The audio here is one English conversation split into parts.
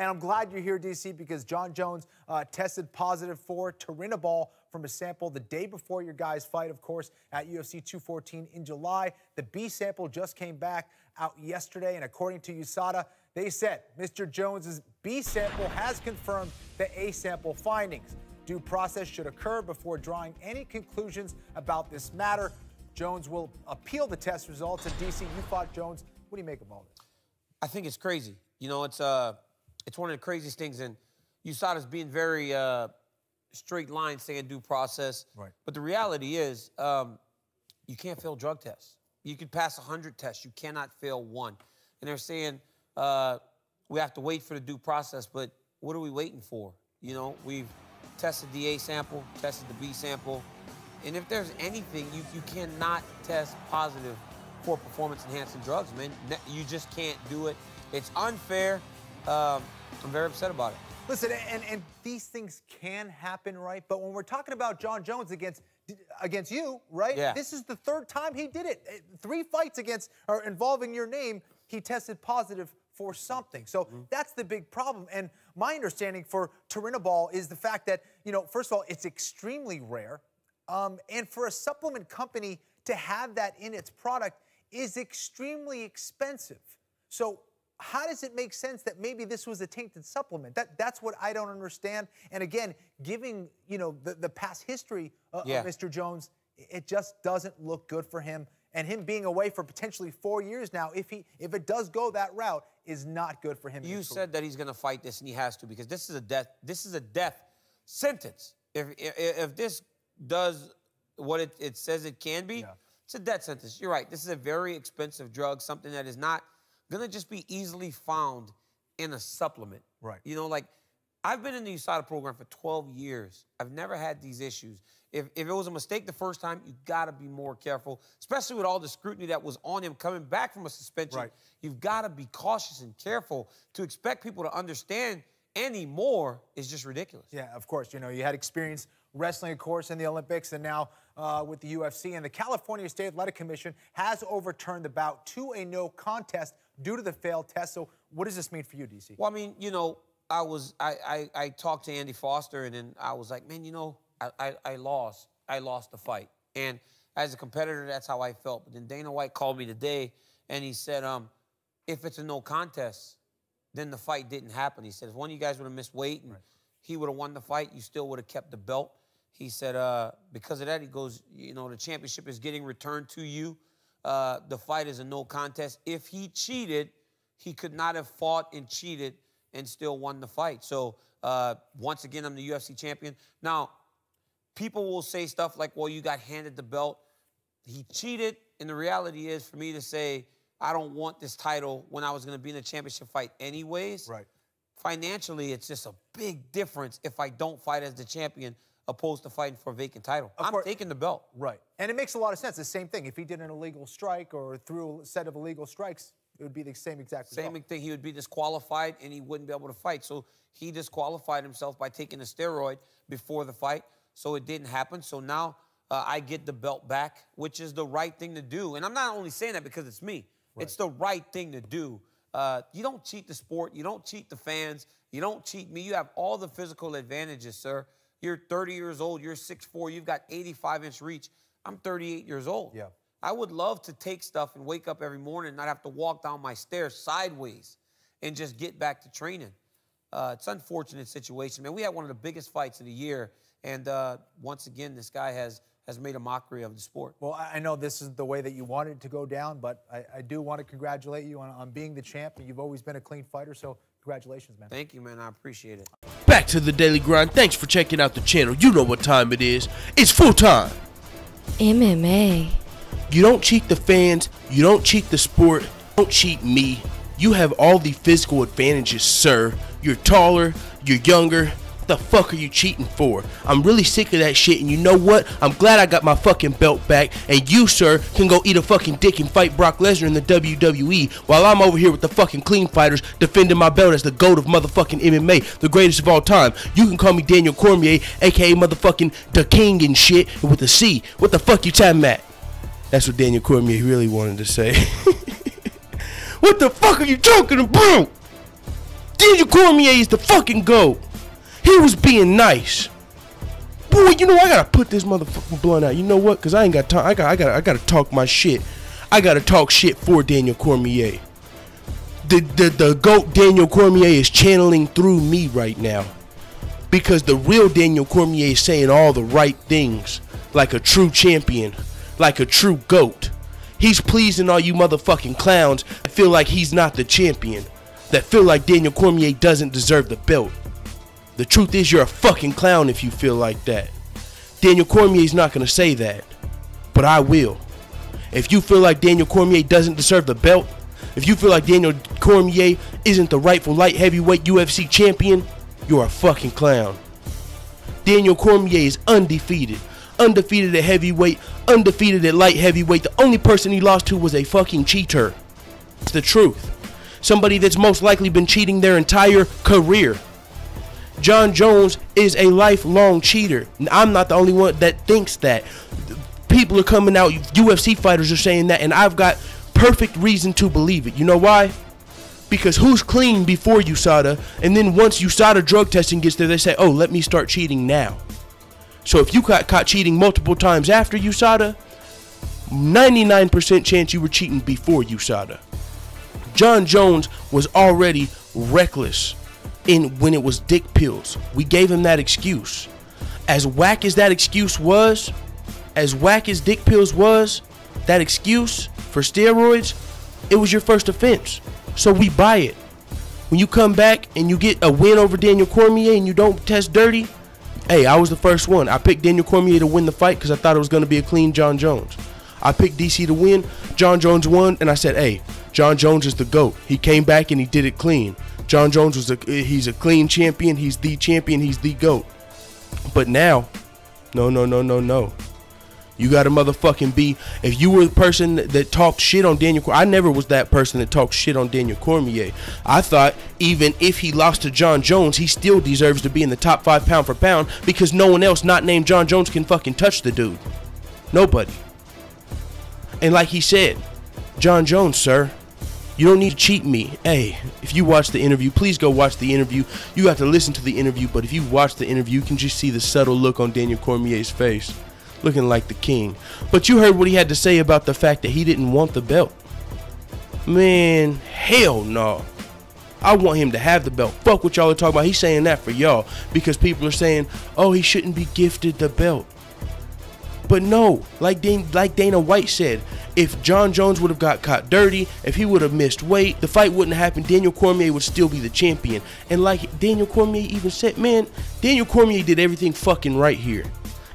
And I'm glad you're here, DC, because Jon Jones tested positive for turinabol from a sample the day before your guys' fight, of course, at UFC 214 in July. The B sample just came back out yesterday, and according to USADA, they said Mr. Jones's B sample has confirmed the A sample findings. Due process should occur before drawing any conclusions about this matter. Jones will appeal the test results. And DC, you fought Jones. What do you make of all this? I think it's crazy. You know, it's one of the craziest things, and USADA's being very straight line saying due process. Right. But the reality is, you can't fail drug tests. You could pass 100 tests. You cannot fail one. And they're saying we have to wait for the due process, but what are we waiting for? You know, we've tested the A sample, tested the B sample, and if there's anything, you cannot test positive for performance-enhancing drugs, man. You just can't do it. It's unfair. I'm very upset about it. Listen, and these things can happen, right? But when we're talking about Jon Jones against you, right? Yeah. This is the third time he did it. 3 fights involving your name, he tested positive for something. So that's the big problem. And my understanding for turinabol is the fact that, you know, first of all, it's extremely rare. And for a supplement company to have that in its product is extremely expensive. So how does it make sense that maybe this was a tainted supplement? That's what I don't understand. And again, giving, you know, the past history of Mr. Jones, it just doesn't look good for him. And him being away for potentially 4 years now, if it does go that route, is not good for him. You said that he's going to fight this, and he has to, because this is a death sentence. If this does what it says it can be, it's a death sentence. You're right. This is a very expensive drug, something that is not going to just be easily found in a supplement. Right. You know, like, I've been in the USADA program for 12 years. I've never had these issues. If it was a mistake the first time, you got to be more careful, especially with all the scrutiny that was on him coming back from a suspension. Right. You've got to be cautious and careful. To expect people to understand anymore is just ridiculous. Yeah, of course. You know, you had experience wrestling, of course, in the Olympics, and now with the UFC. And the California State Athletic Commission has overturned the bout to a no contest due to the failed test. So what does this mean for you, DC? Well, I mean, you know, I talked to Andy Foster, and then I was like, man, you know, I lost the fight. And as a competitor, that's how I felt. But then Dana White called me today, and he said, if it's a no contest, then the fight didn't happen. He said, if one of you guys would have missed weight and he would have won the fight, you still would have kept the belt. He said, because of that, he goes, you know, the championship is getting returned to you. The fight is a no contest. If he cheated, he could not have fought and cheated and still won the fight. So once again, I'm the UFC champion. Now, people will say stuff like, well, you got handed the belt. He cheated, and the reality is for me to say, I don't want this title when I was going to be in a championship fight anyways. Right. Financially, it's just a big difference if I don't fight as the champion opposed to fighting for a vacant title. I'm taking the belt. Right. And it makes a lot of sense. The same thing. If he did an illegal strike or threw a set of illegal strikes, it would be the same exact result. Same thing. He would be disqualified, and he wouldn't be able to fight. So he disqualified himself by taking a steroid before the fight, so it didn't happen. So now I get the belt back, which is the right thing to do. And I'm not only saying that because it's me. Right. It's the right thing to do. You don't cheat the sport. You don't cheat the fans. You don't cheat me. You have all the physical advantages, sir. You're 30 years old. You're 6'4". You've got 85-inch reach. I'm 38 years old. Yeah. I would love to take stuff and wake up every morning and not have to walk down my stairs sideways and just get back to training. It's an unfortunate situation, man. We had one of the biggest fights of the year, and once again, this guy has made a mockery of the sport. Well, I know this is the way that you wanted it to go down, but I do want to congratulate you on being the champ. You've always been a clean fighter, so congratulations, man. Thank you, man. I appreciate it. Back to the Daily Grind. Thanks for checking out the channel. You know what time it is. It's full time. MMA. You don't cheat the fans. You don't cheat the sport. You don't cheat me. You have all the physical advantages, sir. You're taller. You're younger. What the fuck are you cheating for? I'm really sick of that shit, and you know what? I'm glad I got my fucking belt back, and you, sir, can go eat a fucking dick and fight Brock Lesnar in the WWE while I'm over here with the fucking clean fighters defending my belt as the GOAT of motherfucking MMA, the greatest of all time. You can call me Daniel Cormier, aka motherfucking the King and shit, with a C. What the fuck you talking about? That's what Daniel Cormier really wanted to say. What the fuck are you talking about? Daniel Cormier is the fucking GOAT. He was being nice. Boy, you know, I gotta put this motherfucking blunt out. You know what? Cause I ain't got time. I gotta talk my shit. I gotta talk shit for Daniel Cormier. The GOAT Daniel Cormier is channeling through me right now. Because the real Daniel Cormier is saying all the right things. Like a true champion. Like a true GOAT. He's pleasing all you motherfucking clowns that feel like he's not the champion. That feel like Daniel Cormier doesn't deserve the belt. The truth is, you're a fucking clown if you feel like that. Daniel Cormier's not gonna say that, but I will. If you feel like Daniel Cormier doesn't deserve the belt, if you feel like Daniel Cormier isn't the rightful light heavyweight UFC champion, you're a fucking clown. Daniel Cormier is undefeated. Undefeated at heavyweight, undefeated at light heavyweight. The only person he lost to was a fucking cheater. It's the truth. Somebody that's most likely been cheating their entire career. John Jones is a lifelong cheater. I'm not the only one that thinks that. People are coming out, UFC fighters are saying that, and I've got perfect reason to believe it. You know why? Because who's clean before USADA, and then once USADA drug testing gets there, they say, oh, let me start cheating now. So if you got caught cheating multiple times after USADA, 99% chance you were cheating before USADA. John Jones was already reckless when it was dick pills. We gave him that excuse. As whack as that excuse was, as whack as dick pills was, that excuse for steroids, it was your first offense. So we buy it. When you come back and you get a win over Daniel Cormier and you don't test dirty, hey, I was the first one. I picked Daniel Cormier to win the fight because I thought it was going to be a clean John Jones. I picked DC to win. John Jones won, and I said, hey, John Jones is the GOAT. He came back and he did it clean. John Jones he's a clean champion. He's the champion. He's the GOAT. But now, no. You gotta motherfucking be. If you were the person that talked shit on Daniel Cormier, I never was that person that talked shit on Daniel Cormier. I thought even if he lost to John Jones, he still deserves to be in the top 5 pound for pound because no one else not named John Jones can fucking touch the dude. Nobody. And like he said, John Jones, sir, you don't need to cheat me. Hey, if you watch the interview, please go watch the interview. You have to listen to the interview, but if you watch the interview, you can just see the subtle look on Daniel Cormier's face. Looking like the king. But you heard what he had to say about the fact that he didn't want the belt. Man, hell no. I want him to have the belt. Fuck what y'all are talking about. He's saying that for y'all because people are saying, oh, he shouldn't be gifted the belt. But no, like Dana White said, if John Jones would have got caught dirty, if he would have missed weight, the fight wouldn't happen. Daniel Cormier would still be the champion. And like Daniel Cormier even said, man, Daniel Cormier did everything fucking right here.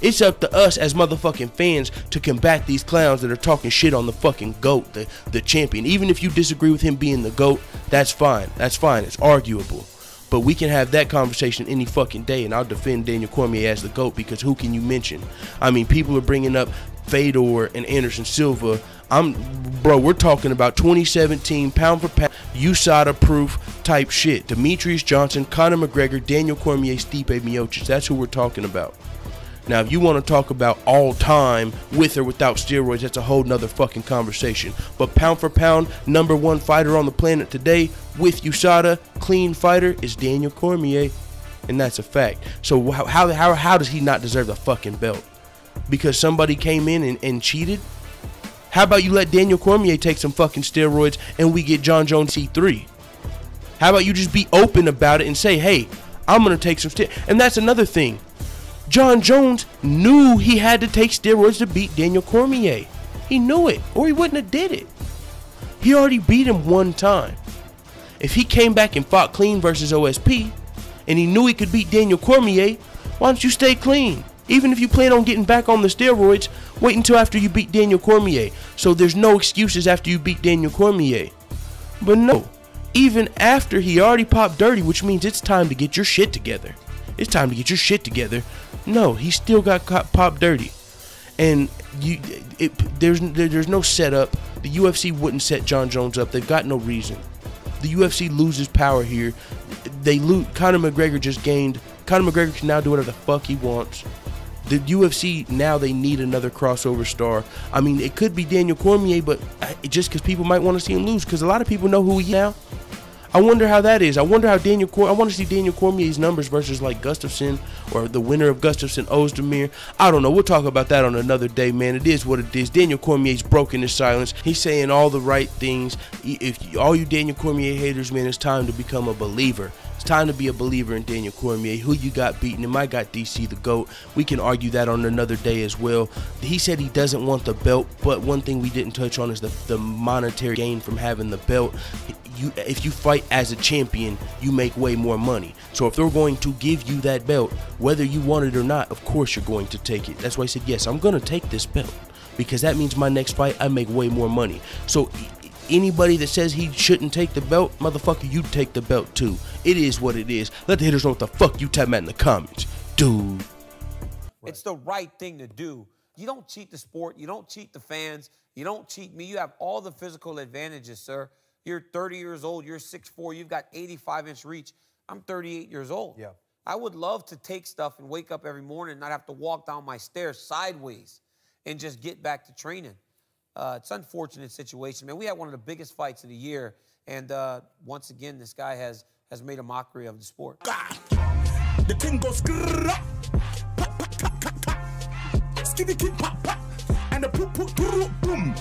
It's up to us as motherfucking fans to combat these clowns that are talking shit on the fucking GOAT, the champion. Even if you disagree with him being the GOAT, that's fine. That's fine. It's arguable. But we can have that conversation any fucking day, and I'll defend Daniel Cormier as the GOAT because who can you mention? I mean, people are bringing up Fedor and Anderson Silva. Bro, we're talking about 2017 pound for pound USADA proof type shit. Demetrius Johnson, Conor McGregor, Daniel Cormier, Stipe Miocic. That's who we're talking about. Now, if you want to talk about all time with or without steroids, that's a whole nother fucking conversation. But pound for pound, #1 fighter on the planet today with USADA, clean fighter, is Daniel Cormier. And that's a fact. So how does he not deserve the fucking belt? Because somebody came in and cheated? How about you let Daniel Cormier take some fucking steroids and we get John Jones C3? How about you just be open about it and say, hey, I'm going to take some steroids. And that's another thing. John Jones knew he had to take steroids to beat Daniel Cormier. He knew it, or he wouldn't have did it. He already beat him one time. If he came back and fought clean versus OSP, and he knew he could beat Daniel Cormier, why don't you stay clean? Even if you plan on getting back on the steroids, wait until after you beat Daniel Cormier. So there's no excuses after you beat Daniel Cormier. But no, even after he already popped dirty, which means it's time to get your shit together. It's time to get your shit together. No, he still got popped dirty. And there's no setup. The UFC wouldn't set John Jones up. They've got no reason. The UFC loses power here. Conor McGregor just gained. Conor McGregor can now do whatever the fuck he wants. The UFC, now they need another crossover star. I mean, it could be Daniel Cormier, but just because people might want to see him lose, because a lot of people know who he is now. I wonder how that is. I wonder how I want to see Daniel Cormier's numbers versus like Gustafsson or the winner of Gustafsson Ozdemir. I don't know. We'll talk about that on another day, man. It is what it is. Daniel Cormier's broken his silence. He's saying all the right things. If all you Daniel Cormier haters, man, it's time to become a believer. It's time to be a believer in Daniel Cormier. Who you got beating him? I got DC the GOAT. We can argue that on another day as well. He said he doesn't want the belt, but one thing we didn't touch on is the monetary gain from having the belt. If you fight as a champion, you make way more money. So if they're going to give you that belt, whether you want it or not, of course you're going to take it. That's why I said, yes, I'm going to take this belt because that means my next fight, I make way more money. So anybody that says he shouldn't take the belt, motherfucker, you take the belt too. It is what it is. Let the haters know what the fuck you type in the comments, dude. It's the right thing to do. You don't cheat the sport. You don't cheat the fans. You don't cheat me. You have all the physical advantages, sir. You're 30 years old. You're 6'4". You've got 85-inch reach. I'm 38 years old. Yeah. I would love to take stuff and wake up every morning and not have to walk down my stairs sideways and just get back to training. It's an unfortunate situation, man. We had one of the biggest fights of the year, and once again, this guy has made a mockery of the sport. The thing goes and the boom.